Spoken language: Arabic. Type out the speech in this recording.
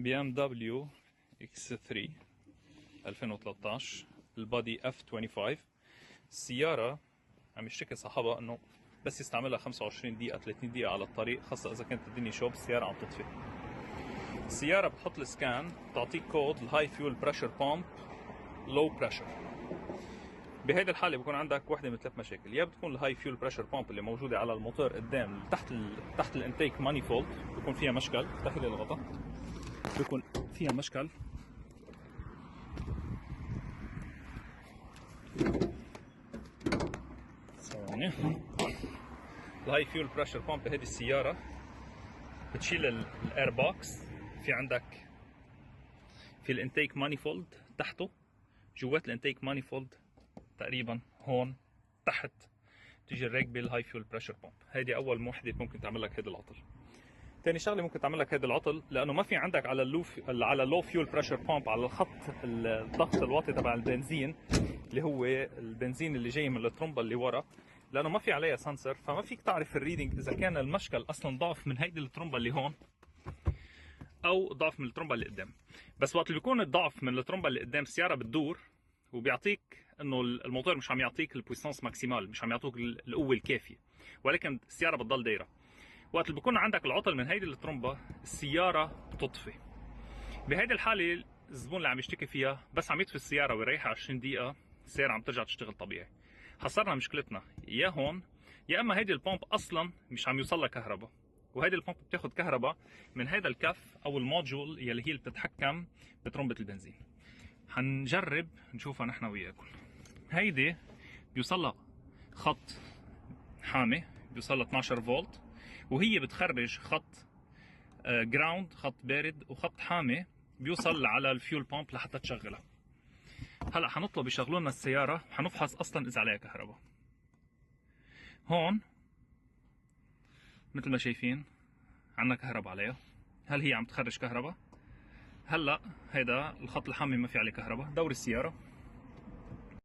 BMW X3 2013 البادي F25. السيارة عم يشتكي صاحبها انه بس يستعملها 25 دقيقة 30 دقيقة على الطريق، خاصة إذا كانت الدنيا شوب السيارة عم تطفي. السيارة بتحط السكان بتعطيك كود الهاي فيول بريشر بامب لو بريشر. بهيدي الحالة بكون عندك وحدة من ثلاث مشاكل، يا بتكون الهاي فيول بريشر بامب اللي موجودة على الموتور قدام تحت الانتيك مانيفولد بكون فيها مشكل، افتحي لي الغطاء، بكون فيها مشكل. ثواني. الهاي فيول بريشر بامب بهيدي السيارة بتشيل الاير بوكس، في عندك في الانتيك مانيفولد تحته، جوات الانتيك مانيفولد تقريبا هون تحت تيجي الراكبه الهاي فيول بريشر بامب. هيدي اول وحده ممكن تعمل لك هيدا العطل. ثاني شغله ممكن تعمل لك هيدا العطل لانه ما في عندك على اللو فيول بريشر بامب على الخط الضغط الواطي تبع البنزين اللي هو البنزين اللي جاي من الترمبه اللي ورا، لانه ما في عليها سنسر، فما فيك تعرف الريدنج اذا كان المشكل اصلا ضعف من هيدي الترمبه اللي هون او ضعف من الترمبه اللي قدام. بس وقت اللي بيكون الضعف من الترمبه اللي قدام السياره بتدور وبيعطيك انه الموتور مش عم يعطيك البويسانس ماكسيمال، مش عم يعطوك القوه الكافيه، ولكن السياره بتضل دايره. وقت اللي بيكون عندك العطل من هيدي الترمبه السياره بتطفي. بهيدي الحاله الزبون اللي عم يشتكي فيها بس عم يطفي السياره ويريحها 20 دقيقه السياره عم ترجع تشتغل طبيعي. حصرنا مشكلتنا يا هون يا اما هيدي البامب اصلا مش عم يوصل لها كهرباء، وهيدي البامب بتاخذ كهرباء من هيدا الكف او الموديول يلي هي اللي بتتحكم بترمبه البنزين. حنجرب نشوفها نحن وياكم. هيدي بيوصلها خط حامي بيوصلها 12 فولت، وهي بتخرج خط جراوند، خط بارد، وخط حامي بيوصل على الفيول بامب لحتى تشغلها. هلا حنطلب يشغلوا لنا السياره، حنفحص اصلا اذا عليها كهرباء. هون مثل ما شايفين عندنا كهرباء عليها. هل هي عم تخرج كهرباء؟ هلا هيدا الخط الحامي ما في عليه كهرباء. دور السياره.